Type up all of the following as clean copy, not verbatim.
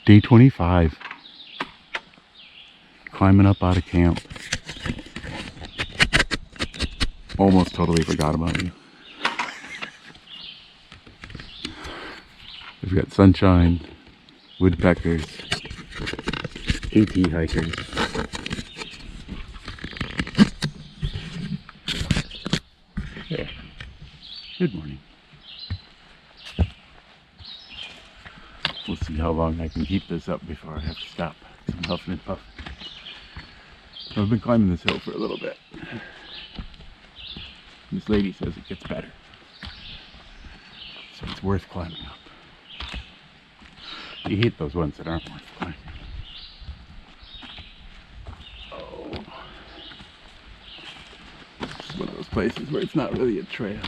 Day 25. Climbing up out of camp. Almost totally forgot about you. We've got sunshine, woodpeckers, AT hikers. Yeah. Good morning. We'll see how long I can keep this up before I have to stop. I'm huffing and puffing. I've been climbing this hill for a little bit. This lady says it gets better. So it's worth climbing up. You hate those ones that aren't worth climbing. Oh. It's one of those places where it's not really a trail.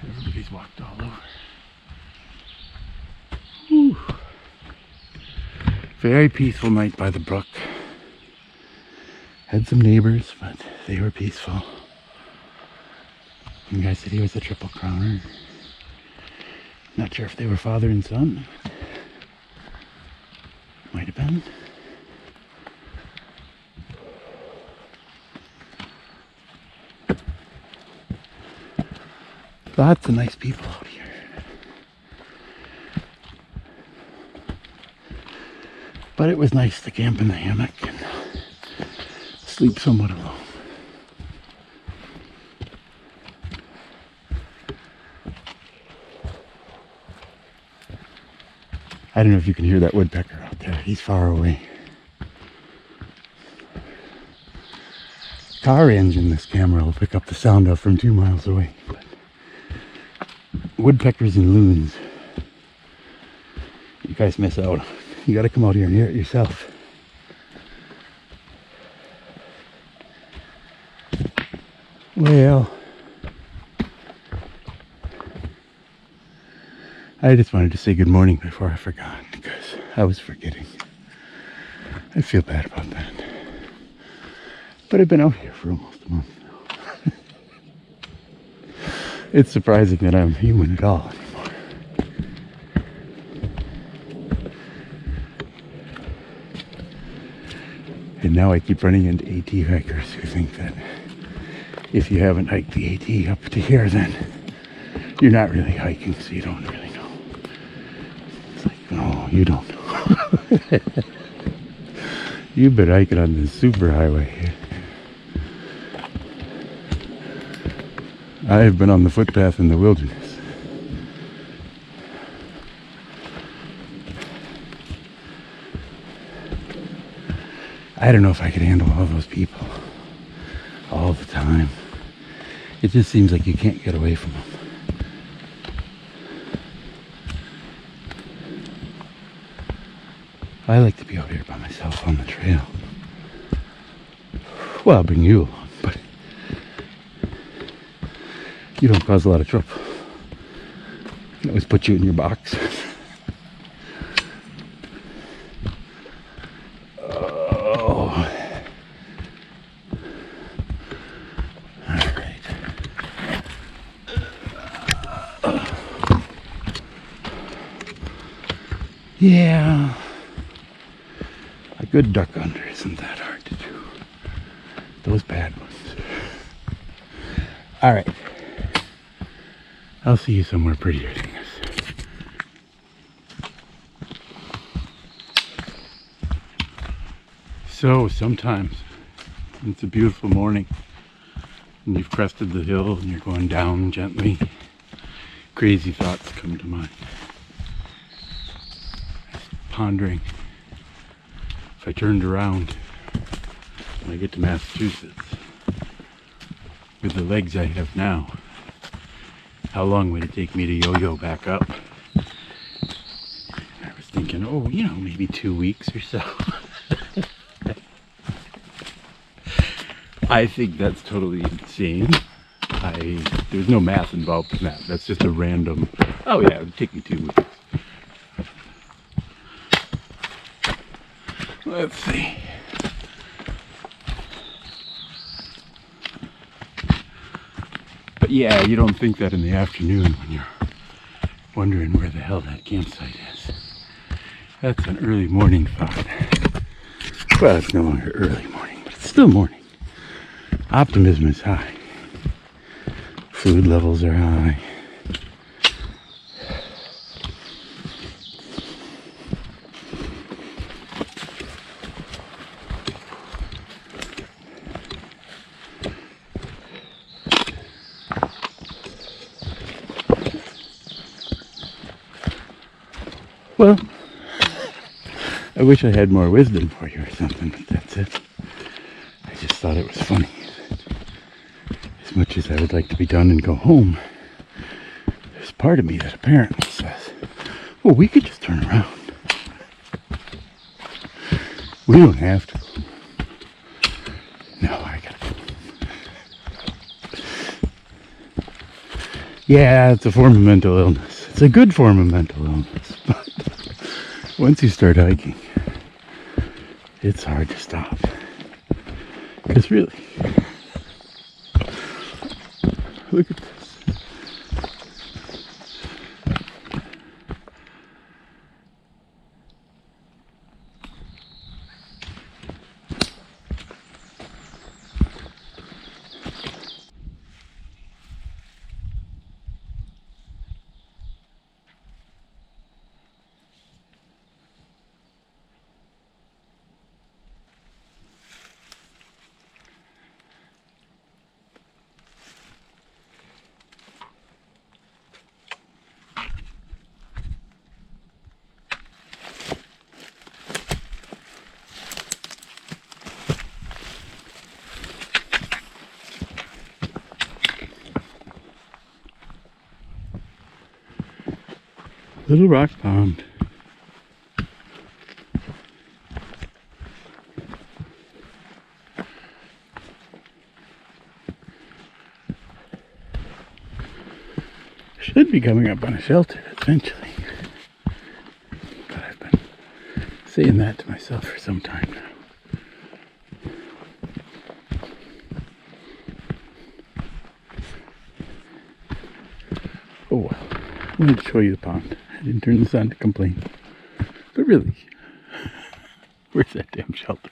Everybody's walked all over. Whew. Very peaceful night by the brook. Had some neighbors, but they were peaceful. One guy said he was a triple crowner. Not sure if they were father and son. Might have been. Lots of nice people out here. But it was nice to camp in the hammock and sleep somewhat alone. I don't know if you can hear that woodpecker out there. He's far away. Car engine this camera will pick up the sound of from 2 miles away. But woodpeckers and loons, you guys miss out. You gotta come out here and hear it yourself. Well, I just wanted to say good morning before I forgot, because I was forgetting. I feel bad about that. But I've been out here for almost a month now. It's surprising that I'm human at all anymore. And now I keep running into AT hikers who think that if you haven't hiked the AT up to here, then you're not really hiking, so you don't really know. It's like, no, you don't know. You've been hiking on the super highway. I've been on the footpath in the wilderness. I don't know if I could handle all those people all the time. It just seems like you can't get away from them. I like to be out here by myself on the trail. Well, I'll bring you along, but you don't cause a lot of trouble. I can always put you in your box. Yeah, a good duck under isn't that hard to do. Those bad ones. All right, I'll see you somewhere prettier than this. So sometimes it's a beautiful morning and you've crested the hill and you're going down gently. Crazy thoughts come to mind. Pondering if I turned around when I get to Massachusetts with the legs I have now, how long would it take me to yo-yo back up? I was thinking, oh, you know, maybe 2 weeks or so. I think that's totally insane. There's no math involved in that. That's just a random, oh yeah, it would take me 2 weeks. Let's see. But yeah, you don't think that in the afternoon when you're wondering where the hell that campsite is. That's an early morning thought. Well, it's no longer early morning, but it's still morning. Optimism is high. Food levels are high. Well, I wish I had more wisdom for you or something, but that's it. I just thought it was funny. As much as I would like to be done and go home, there's part of me that apparently says, well, we could just turn around. We don't have to. No, I gotta go. Yeah, it's a form of mental illness. It's a good form of mental illness, but once you start hiking, it's hard to stop. Because really, look at this. Little rock pond. Should be coming up on a shelter eventually. But I've been saying that to myself for some time now. Oh well. I wanted to show you the pond. I didn't turn this on to complain. But really, where's that damn shelter?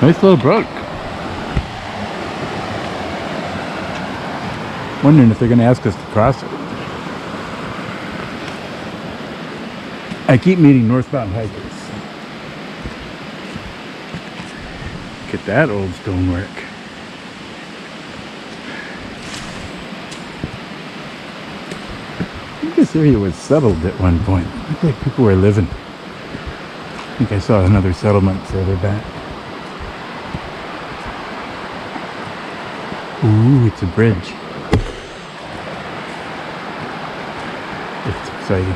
Nice little brook. Wondering if they're going to ask us to cross it. I keep meeting northbound hikers. Look at that old stonework. this area was settled at one point. It looked like people were living. I think I saw another settlement further back. Ooh, it's a bridge. It's exciting.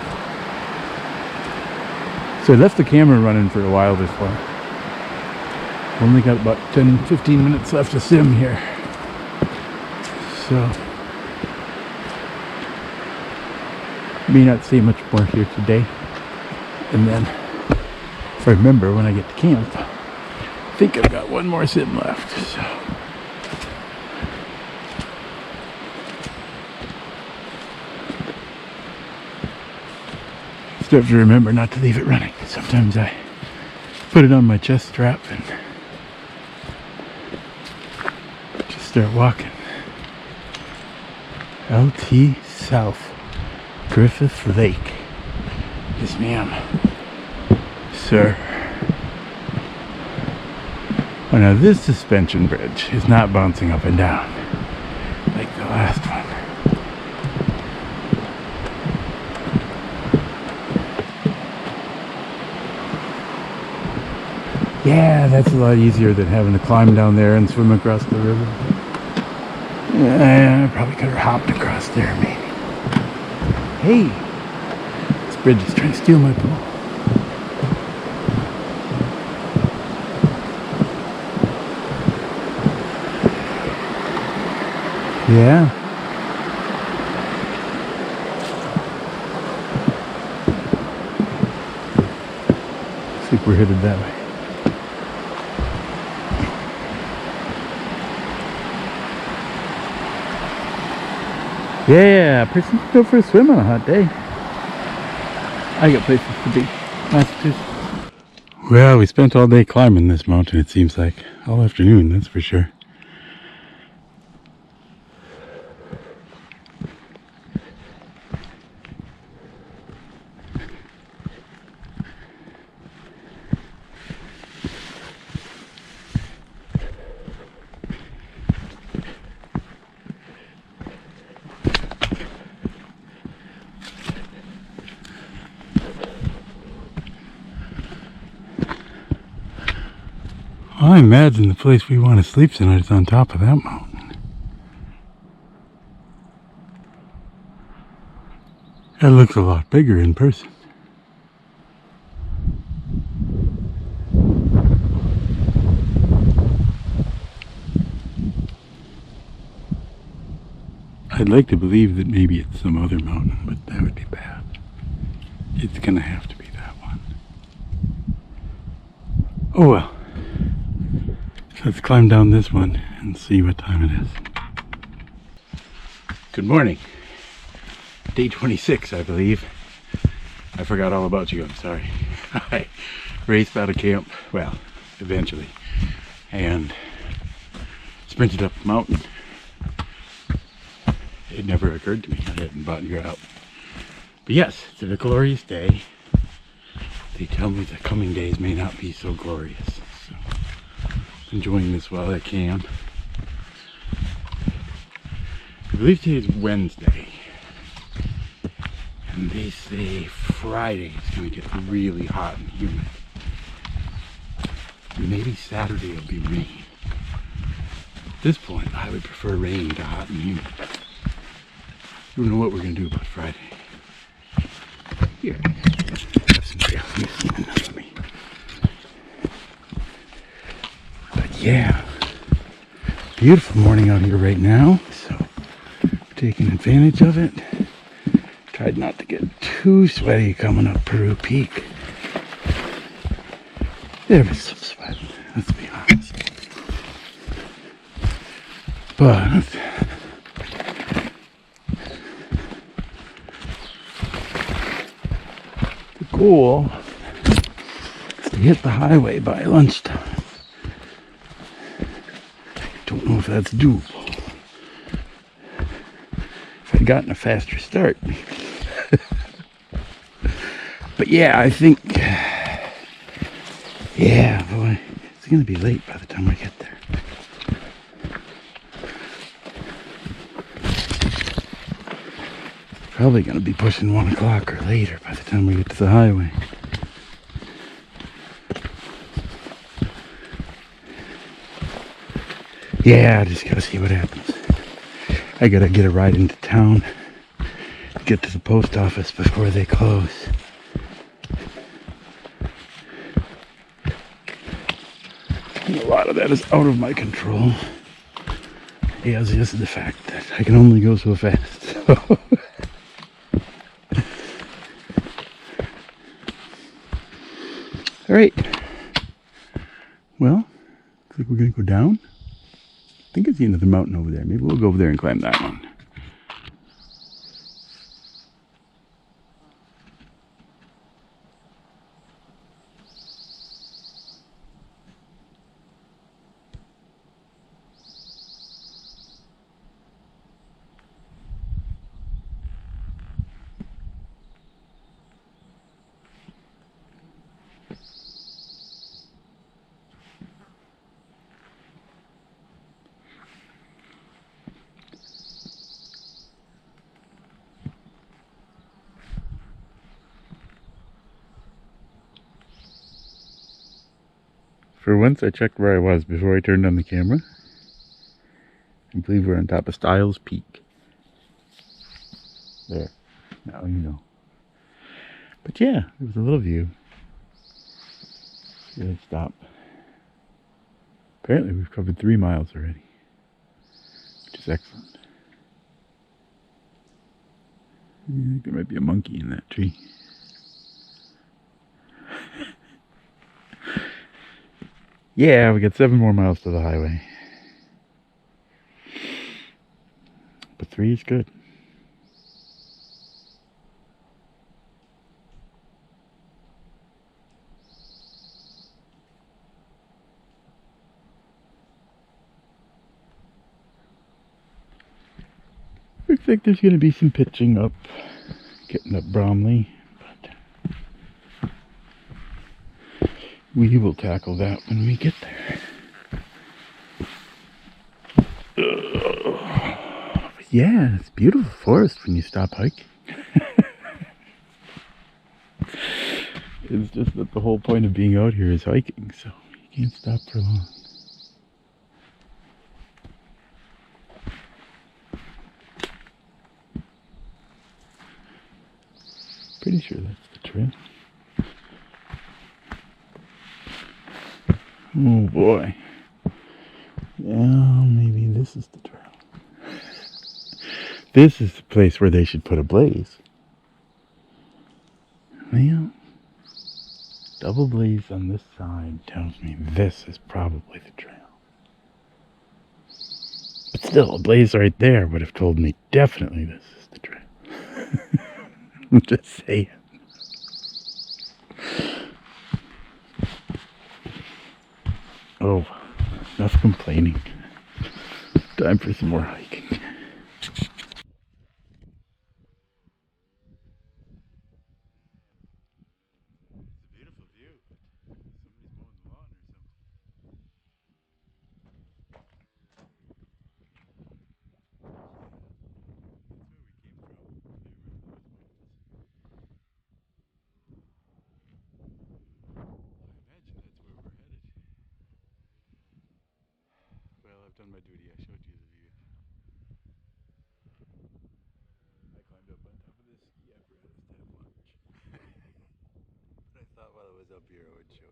So I left the camera running for a while before. Only got about 10-15 minutes left to sim here. So may not see much more here today. And then if I remember when I get to camp, I think I've got one more sim left. So still have to remember not to leave it running. Sometimes I put it on my chest strap and just start walking. LT South, Griffith Lake. Yes, ma'am. Sir. Oh, now this suspension bridge is not bouncing up and down like the last one. Yeah, that's a lot easier than having to climb down there and swim across the river. I probably could have hopped across there, maybe. Hey, this bridge is trying to steal my pool. Yeah. Looks like we're headed that way. Yeah, person can go for a swim on a hot day. I got places to be. Massachusetts. Well, we spent all day climbing this mountain, it seems like. All afternoon, that's for sure. I imagine the place we want to sleep tonight is on top of that mountain. That looks a lot bigger in person. I'd like to believe that maybe it's some other mountain, but that would be bad. It's gonna have to be that one. Oh well. Let's climb down this one and see what time it is. Good morning. Day 26, I believe. I forgot all about you, I'm sorry. I raced out of camp, well, eventually, and sprinted up the mountain. It never occurred to me I hadn't bought your out. But yes, it's a glorious day. They tell me the coming days may not be so glorious. So enjoying this while I can. I believe today is Wednesday. And they say Friday is going to get really hot and humid. Maybe Saturday will be rain. At this point, I would prefer rain to hot and humid. I don't know what we're going to do about Friday. Here, have some gel for me. But yeah, beautiful morning out here right now, so taking advantage of it. Tried not to get too sweaty coming up Peru Peak. There was some sweat, let's be honest. But the goal is to hit the highway by lunchtime. Don't know if that's doable. If I'd gotten a faster start. But yeah, I think, yeah, boy, it's gonna be late by the time I get there. Probably going to be pushing 1 o'clock or later by the time we get to the highway. Yeah, I just got to see what happens. I got to get a ride into town, get to the post office before they close. And a lot of that is out of my control. As is the fact that I can only go so fast. So. Alright. Well, looks like we're going to go down. I think it's the end of the mountain over there. Maybe we'll go over there and climb that one. For once, I checked where I was before I turned on the camera. I believe we're on top of Styles Peak. There. Now you know. But yeah, there was a little view. Let's stop. Apparently we've covered 3 miles already, which is excellent. I think there might be a monkey in that tree. Yeah, we got 7 more miles to the highway. But 3 is good. Looks like there's going to be some pitching up, getting up Bromley, but we will tackle that when we get there. But yeah, it's beautiful forest when you stop hiking. It's just that the whole point of being out here is hiking, so you can't stop for long. Pretty sure that's the trail. Oh boy. Yeah, maybe this is the trail. This is the place where they should put a blaze. Well, double blaze on this side tells me this is probably the trail. But still, a blaze right there would have told me definitely this is the trail. I'm just saying. Oh, enough complaining. Time for some more hiking. I've done my duty. I showed you the view. I climbed up on top of this ski apparatus to have lunch. But I thought while I was up here I would show you.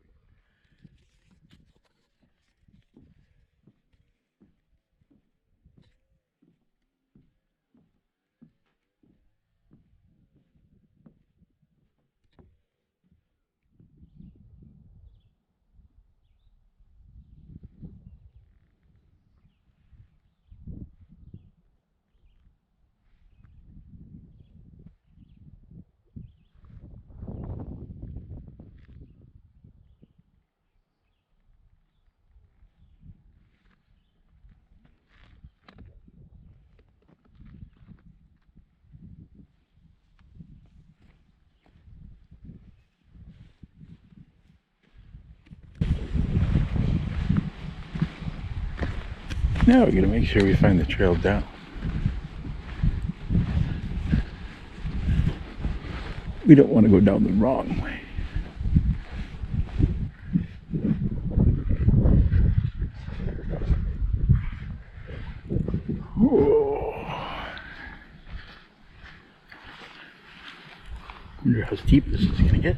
Now we're going to make sure we find the trail down. We don't want to go down the wrong way. Whoa. Wonder how steep this is gonna get.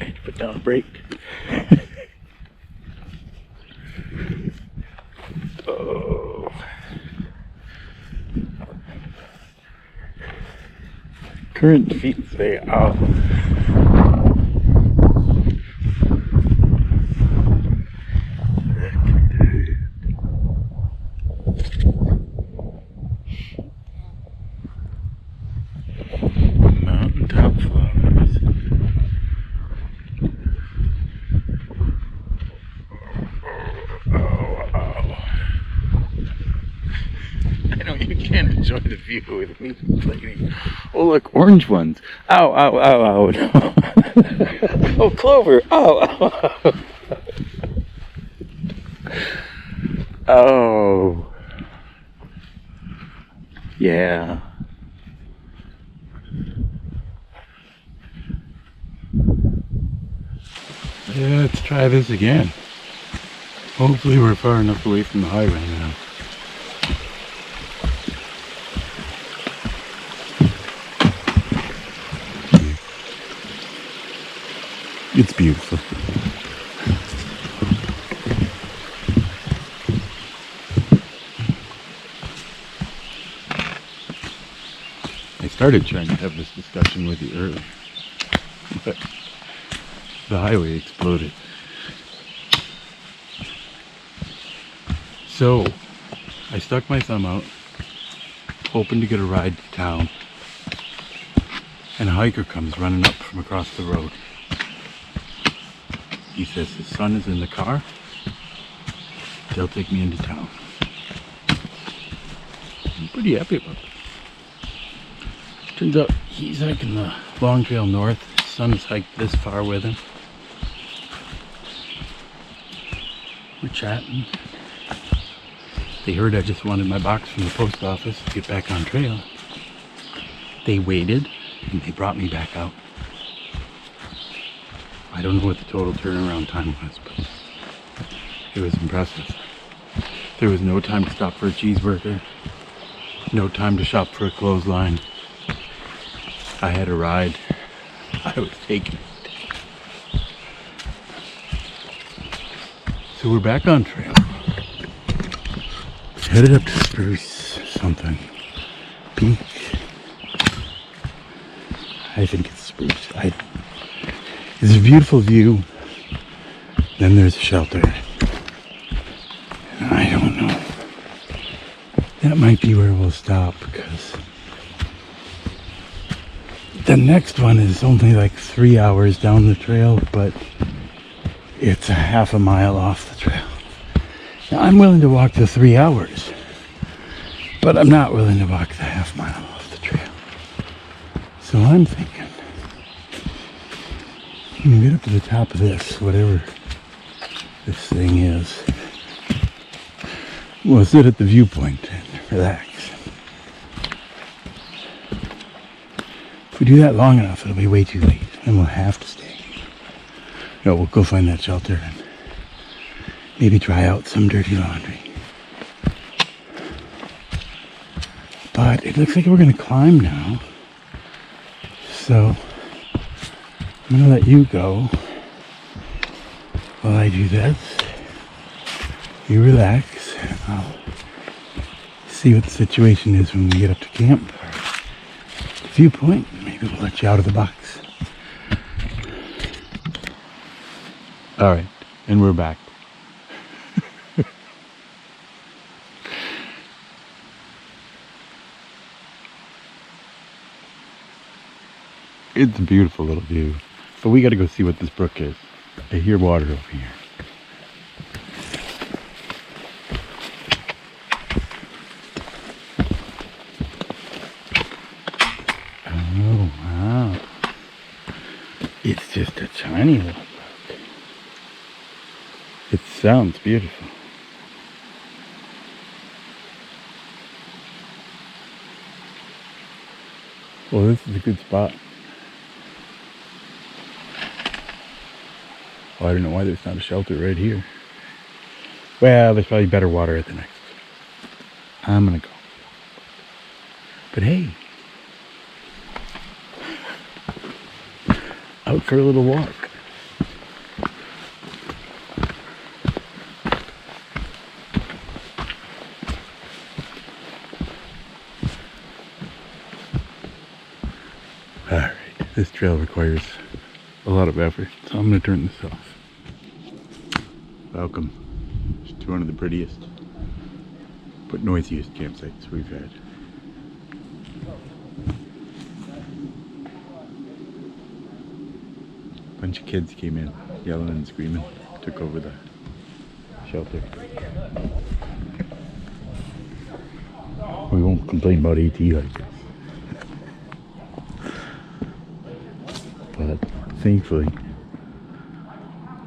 I had to put down a brake. Oh. Current feet say out. Mountaintop flowers. I know you can't enjoy the view with me complaining. Oh look, orange ones. Ow, ow, ow, ow. No. Oh, clover. Ow, ow, ow. Oh. Yeah. Yeah, let's try this again. Hopefully we're far enough away from the highway now. It's beautiful. I started trying to have this discussion with you earlier, but the highway exploded. So I stuck my thumb out, hoping to get a ride to town, and a hiker comes running up from across the road. He says his son is in the car. They'll take me into town. I'm pretty happy about it. Turns out he's hiking the long trail north. His son has hiked this far with him. We're chatting. They heard I just wanted my box from the post office to get back on trail. They waited and they brought me back out. I don't know what the total turnaround time was, but it was impressive. There was no time to stop for a cheeseburger, no time to shop for a clothesline. I had a ride. I was taking it. So we're back on trail. Headed up to Spruce something. Peak. I think it's Spruce. It's a beautiful view. Then there's a shelter. And I don't know. That might be where we'll stop because the next one is only like 3 hours down the trail, but it's a half a mile off the trail. Now I'm willing to walk the 3 hours, but I'm not willing to walk the half mile off the trail. So I'm thinking, I'm gonna get up to the top of this, whatever this thing is. We'll sit at the viewpoint and relax. If we do that long enough, it'll be way too late, and we'll have to stay. No, we'll go find that shelter and maybe try out some dirty laundry. But it looks like we're gonna climb now. So I'm gonna let you go while I do this. You relax. I'll see what the situation is when we get up to camp. The viewpoint, maybe we'll let you out of the box. Alright, and we're back. It's a beautiful little view. But we gotta go see what this brook is. I hear water over here. Oh, wow. It's just a tiny tiny little brook. It sounds beautiful. Well, this is a good spot. Well, I don't know why there's not a shelter right here. Well, there's probably better water at the next. I'm gonna go. But hey, out for a little walk. Alright, this trail requires a lot of effort, so I'm gonna turn this off. Welcome to one of the prettiest but noisiest campsites we've had. A bunch of kids came in, yelling and screaming, took over the shelter. We won't complain about AT hikers. But thankfully,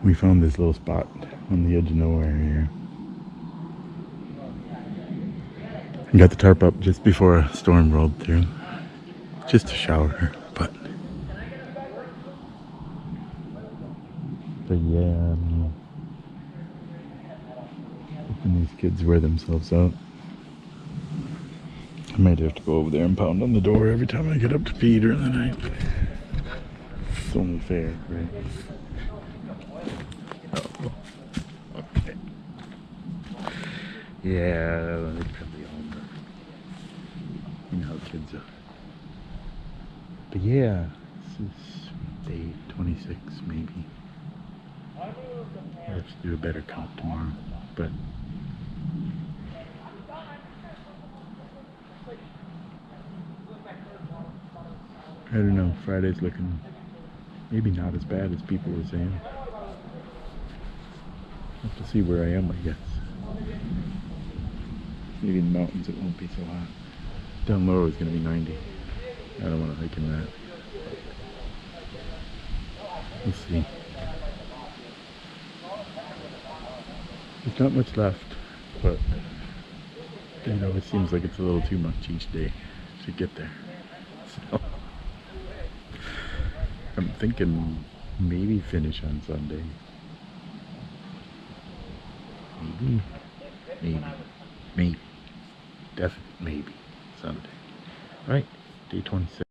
we found this little spot on the edge of nowhere here. And got the tarp up just before a storm rolled through. Just a shower, but yeah, I don't know. Hoping these kids wear themselves out. I might have to go over there and pound on the door every time I get up to pee during the night. It's only fair, right? Oh, okay. Yeah, they're probably home. You know how kids are. But yeah, this is day 26 maybe. I'll have to do a better count tomorrow, but I don't know, Friday's looking maybe not as bad as people were saying. I'll have to see where I am, I guess. Maybe in the mountains it won't be so hot. Down low it's going to be 90. I don't want to hike in that. We'll see. There's not much left, but you know, it seems like it's a little too much each day to get there. So I'm thinking maybe finish on Sunday. Maybe. Definitely maybe Sunday. Alright, day 26.